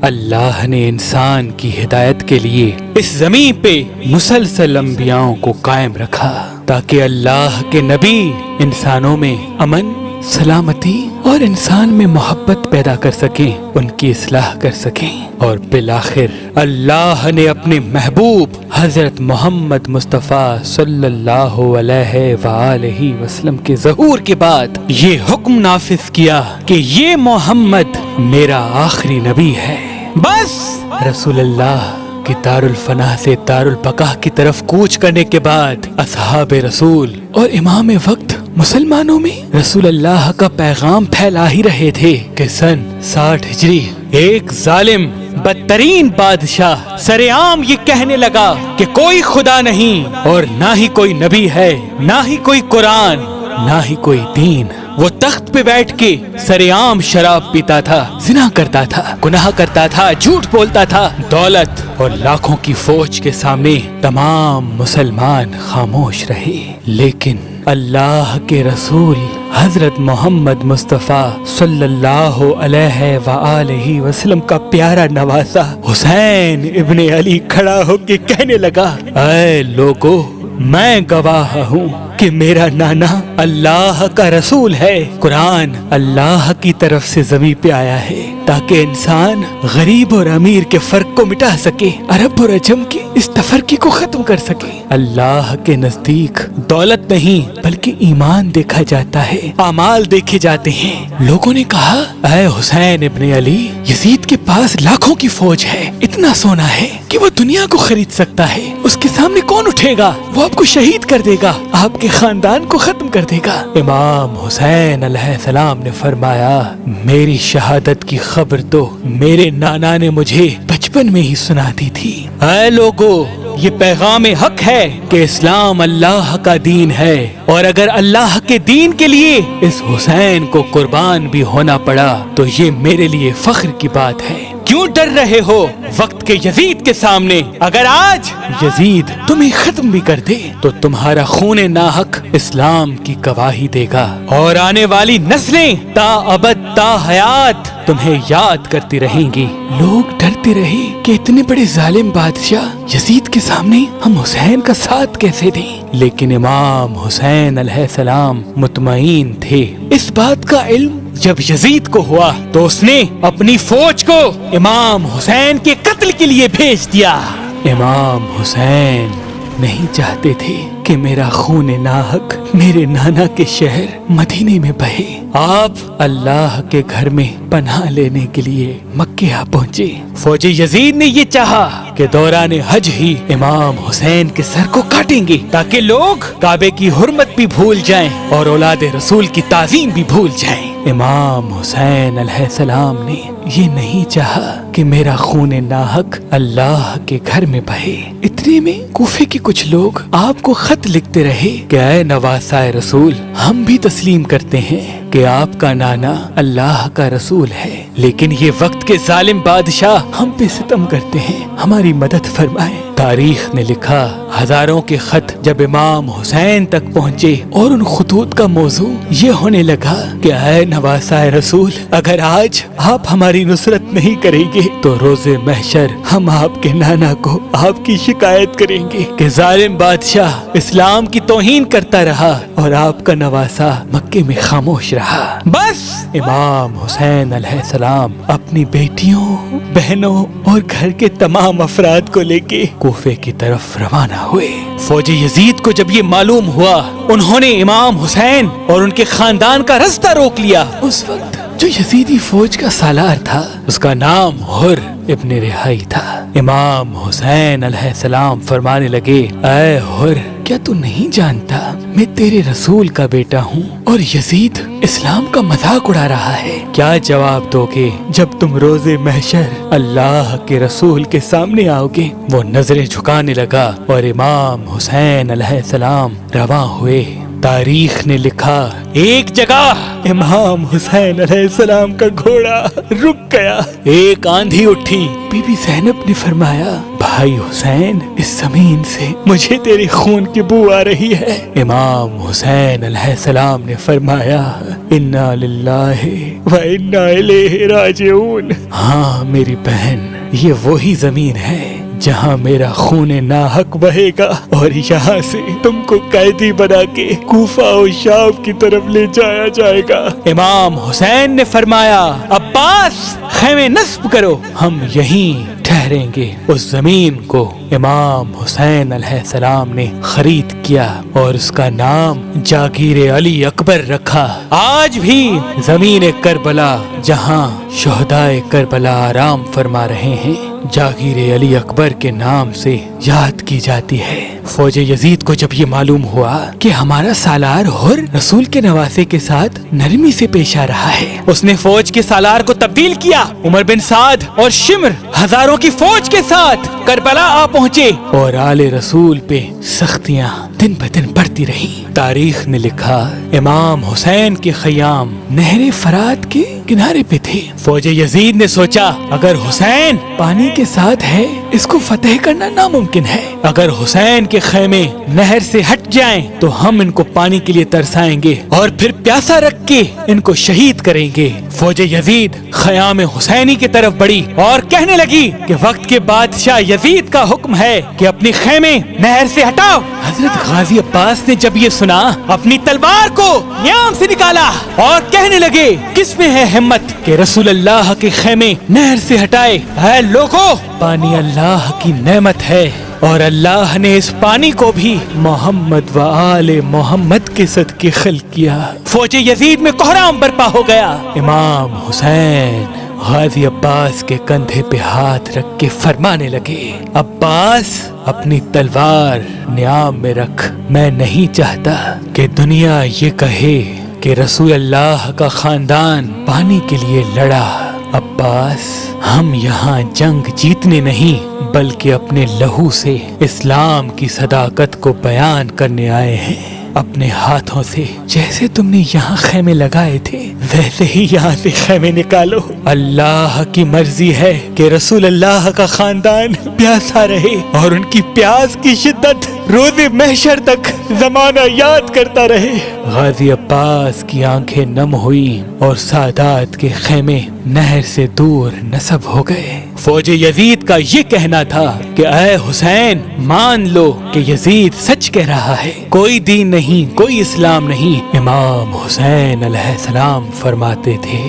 اللہ نے انسان کی ہدایت کے لیے اس زمین پہ مسلسل انبیاؤں کو قائم رکھا تاکہ اللہ کے نبی انسانوں میں امن، سلامتی اور انسان میں محبت پیدا کر سکیں، ان کی اصلاح کر سکیں۔ اور بالآخر اللہ نے اپنے محبوب حضرت محمد مصطفیٰ صلی اللہ علیہ وآلہ وسلم کے ظہور کے بعد یہ حکم نافذ کیا کہ یہ محمد میرا آخری نبی ہے۔ بس رسول اللہ کہ دارالفنا سے دارالبقا کی طرف کوچ کرنے کے بعد اصحاب رسول اور امام وقت مسلمانوں میں رسول اللہ کا پیغام پھیلا ہی رہے تھے کہ سن 60 ہجری ایک ظالم بدترین بادشاہ سرعام یہ کہنے لگا کہ کوئی خدا نہیں اور نہ ہی کوئی نبی ہے، نہ ہی کوئی قرآن، نہ ہی کوئی دین۔ وہ تخت پہ بیٹھ کے سرعام شراب پیتا تھا، زنا کرتا تھا، گناہ کرتا تھا، جھوٹ بولتا تھا۔ دولت اور لاکھوں کی فوج کے سامنے تمام مسلمان خاموش رہے، لیکن اللہ کے رسول حضرت محمد مصطفیٰ صلی اللہ علیہ وآلہ وسلم کا پیارا نواسا حسین ابن علی کھڑا ہو کے کہنے لگا، اے لوگو، میں گواہ ہوں کہ میرا نانا اللہ کا رسول ہے۔ قرآن اللہ کی طرف سے زمین پہ آیا ہے تاکہ انسان غریب اور امیر کے فرق کو مٹا سکے، عرب اور عجم کے اس تفرقے کو ختم کر سکے۔ اللہ کے نزدیک دولت نہیں بلکہ ایمان دیکھا جاتا ہے، اعمال دیکھے جاتے ہیں۔ لوگوں نے کہا، اے حسین ابن علی، یزید کے پاس لاکھوں کی فوج ہے، اتنا سونا ہے کہ وہ دنیا کو خرید سکتا ہے، اس کے سامنے کون اٹھے گا؟ وہ آپ کو شہید کر دے گا، آپ کے خاندان کو ختم کر دے گا۔ امام حسین علیہ السلام نے فرمایا، میری شہادت کی خبر تو میرے نانا نے مجھے بچپن میں ہی سنا دی تھی۔ اے لوگو، یہ پیغام حق ہے کہ اسلام اللہ کا دین ہے، اور اگر اللہ کے دین کے لیے اس حسین کو قربان بھی ہونا پڑا تو یہ میرے لیے فخر کی بات ہے۔ کیوں ڈر رہے ہو وقت کے یزید کے سامنے؟ اگر آج یزید تمہیں ختم بھی کر دے تو تمہارا خون ناحق اسلام کی گواہی دے گا، اور آنے والی نسلیں تا ابد تا حیات تمہیں یاد کرتی رہیں گی۔ لوگ ڈرتے رہے کہ اتنے بڑے ظالم بادشاہ یزید کے سامنے ہم حسین کا ساتھ کیسے دیں، لیکن امام حسین علیہ السلام مطمئن تھے۔ اس بات کا علم جب یزید کو ہوا تو اس نے اپنی فوج کو امام حسین کے قتل کے لیے بھیج دیا۔ امام حسین نہیں چاہتے تھے کہ میرا خون ناحق میرے نانا کے شہر مدینے میں بہے۔ آپ اللہ کے گھر میں پناہ لینے کے لیے مکہ آ پہنچے۔ فوج یزید نے یہ چاہا کہ دوران حج ہی امام حسین کے سر کو کاٹیں گے تاکہ لوگ کعبے کی حرمت بھی بھول جائیں اور اولاد رسول کی تعظیم بھی بھول جائیں۔ امام حسین علیہ السلام نے یہ نہیں چاہا کہ میرا خون ناحق اللہ کے گھر میں بہے۔ اتنے میں کوفے کے کچھ لوگ آپ کو خط لکھتے رہے کہ اے نواسہ رسول، ہم بھی تسلیم کرتے ہیں کہ آپ کا نانا اللہ کا رسول ہے، لیکن یہ وقت کے ظالم بادشاہ ہم پہ ستم کرتے ہیں، ہماری مدد فرمائیں۔ تاریخ نے لکھا، ہزاروں کے خط جب امام حسین تک پہنچے اور ان خطوط کا موضوع یہ ہونے لگا کہ اے نواسہ رسول، اگر آج آپ ہماری نصرت نہیں کریں گے تو روز محشر ہم آپ کے نانا کو آپ کی شکایت کریں گے کہ ظالم بادشاہ اسلام کی توہین کرتا رہا اور آپ کا نواسہ مکے میں خاموش رہا۔ بس امام حسین علیہ السلام اپنی بیٹیوں، بہنوں اور گھر کے تمام افراد کو لے کے کوفے کی طرف روانہ ہوئے۔ فوج یزید کو جب یہ معلوم ہوا، انہوں نے امام حسین اور ان کے خاندان کا رستہ روک لیا۔ اس وقت جو یزیدی فوج کا سالار تھا اس کا نام حر ابن رہائی تھا۔ امام حسین علیہ السلام فرمانے لگے، اے حر، کیا تو نہیں جانتا میں تیرے رسول کا بیٹا ہوں اور یزید اسلام کا مذاق اڑا رہا ہے؟ کیا جواب دو گے جب تم روز محشر اللہ کے رسول کے سامنے آؤ گے؟ وہ نظریں جھکانے لگا اور امام حسین علیہ السلام رواں ہوئے تاریخ نے لکھا ایک جگہ امام حسین علیہ السلام کا گھوڑا رک گیا، ایک آندھی اٹھی، بی بی زینب نے فرمایا بھائی حسین اس زمین سے مجھے تیری خون کی بو آ رہی ہے۔ امام حسین علیہ السلام نے فرمایا انا للہ و انا الیہ راجعون، ہاں میری بہن یہ وہی زمین ہے جہاں میرا خون ناحق بہے گا، اور یہاں سے تم کو قیدی بنا کے کوفہ و شام کی طرف لے جایا جائے گا۔ امام حسین نے فرمایا عباس خیمے نصب کرو، ہم یہیں ٹھہریں گے۔ اس زمین کو امام حسین علیہ السلام نے خرید کیا اور اس کا نام جاگیر علی اکبر رکھا۔ آج بھی زمین کربلا جہاں شہدائے کربلا آرام فرما رہے ہیں جاگیر علی اکبر کے نام سے یاد کی جاتی ہے۔ فوج یزید کو جب یہ معلوم ہوا کہ ہمارا سالار حر رسول کے نواسے کے ساتھ نرمی سے پیش آ رہا ہے، اس نے فوج کے سالار کو تبدیل کیا۔ عمر بن سعد اور شمر ہزاروں کی فوج کے ساتھ کربلا آ پہنچے اور آل رسول پہ سختیاں دن بدن بڑھتی رہی۔ تاریخ نے لکھا امام حسین کے خیام نہر فرات کے کنارے پہ تھے۔ فوج یزید نے سوچا اگر حسین پانی کے ساتھ ہے اس کو فتح کرنا ناممکن ہے، اگر حسین کے خیمے نہر سے ہٹ جائیں تو ہم ان کو پانی کے لیے ترسائیں گے اور پھر پیاسا رکھ کے ان کو شہید کریں گے۔ فوج یزید خیام حسینی کی طرف بڑھی اور کہنے لگی کہ وقت کے بادشاہ یزید کا حکم ہے کہ اپنی خیمے نہر سے ہٹاؤ۔ حضرت غازی عباس نے جب یہ سنا اپنی تلوار کو نیام سے نکالا اور کہنے لگے کس میں ہے ہمت کہ رسول اللہ کے خیمے نہر سے ہٹائے۔ اے لوگو، پانی اللہ کی نعمت ہے اور اللہ نے اس پانی کو بھی محمد و آل محمد کے صدقے خلق کیا۔ فوج یزید میں کوہرام برپا ہو گیا۔ امام حسین غازی عباس کے کندھے پہ ہاتھ رکھ کے فرمانے لگے عباس اپنی تلوار نیام میں رکھ، میں نہیں چاہتا کہ دنیا یہ کہے کہ رسول اللہ کا خاندان پانی کے لیے لڑا۔ عباس ہم یہاں جنگ جیتنے نہیں بلکہ اپنے لہو سے اسلام کی صداقت کو بیان کرنے آئے ہیں۔ اپنے ہاتھوں سے جیسے تم نے یہاں خیمے لگائے تھے ویسے ہی یہاں سے خیمے نکالو۔ اللہ کی مرضی ہے کہ رسول اللہ کا خاندان پیاسا رہے اور ان کی پیاس کی شدت روز محشر تک زمانہ یاد کرتا رہے۔ غازی عباس کی آنکھیں نم ہوئی اور سادات کے خیمے نہر سے دور نصب ہو گئے۔ فوج یزید کا یہ کہنا تھا کہ اے حسین مان لو کہ یزید سچ کہہ رہا ہے، کوئی دین نہیں، کوئی اسلام نہیں۔ امام حسین علیہ السلام فرماتے تھے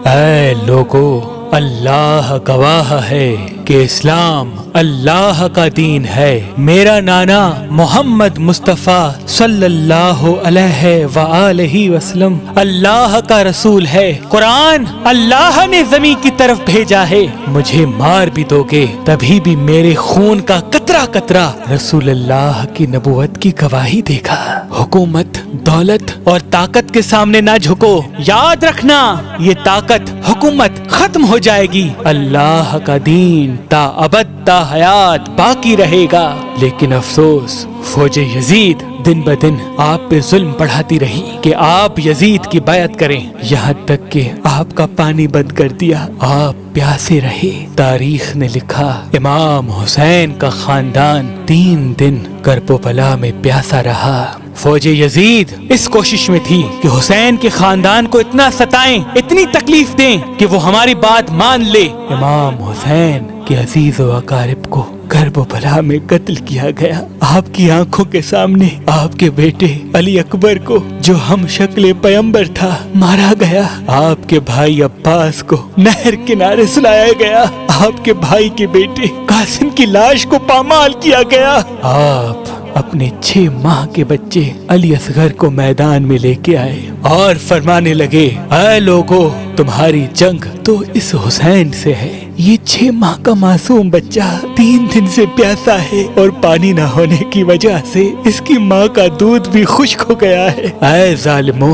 اے لوگو، اللہ گواہ ہے کہ اسلام اللہ کا دین ہے، میرا نانا محمد مصطفیٰ صلی اللہ علیہ وآلہ وسلم اللہ کا رسول ہے، قرآن اللہ نے زمین کی طرف بھیجا ہے، مجھے مار بھی دو گے تبھی بھی میرے خون کا قطرہ قطرہ رسول اللہ کی نبوت کی گواہی دے گا۔ حکومت، دولت اور طاقت کے سامنے نہ جھکو، یاد رکھنا یہ طاقت، حکومت ختم ہو جائے گی، اللہ کا دین تا ابد تا حیات باقی رہے گا۔ لیکن افسوس فوج یزید دن بدن آپ پہ ظلم بڑھاتی رہی کہ آپ یزید کی بیعت کریں، یہاں تک کہ آپ کا پانی بند کر دیا، آپ پیاسے رہے۔ تاریخ نے لکھا امام حسین کا خاندان 3 دن کرب و بلا میں پیاسا رہا۔ فوج یزید اس کوشش میں تھی کہ حسین کے خاندان کو اتنا ستائیں، اتنی تکلیف دیں کہ وہ ہماری بات مان لے۔ امام حسین کے عزیز و اقارب کو کرب و بلا میں قتل کیا گیا۔ آپ کی آنکھوں کے سامنے آپ کے بیٹے علی اکبر کو جو ہم شکل پیمبر تھا مارا گیا، آپ کے بھائی عباس کو نہر کنارے سلایا گیا، آپ کے بھائی کے بیٹے قاسم کی لاش کو پامال کیا گیا، آپ اپنے 6 ماہ کے بچے علی اصغر کو میدان میں لے کے آئے اور فرمانے لگے اے لوگو، تمہاری جنگ تو اس حسین سے ہے، یہ 6 ماہ کا معصوم بچہ 3 دن سے پیاسا ہے اور پانی نہ ہونے کی وجہ سے اس کی ماں کا دودھ بھی خشک ہو گیا ہے، اے ظالموں،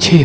6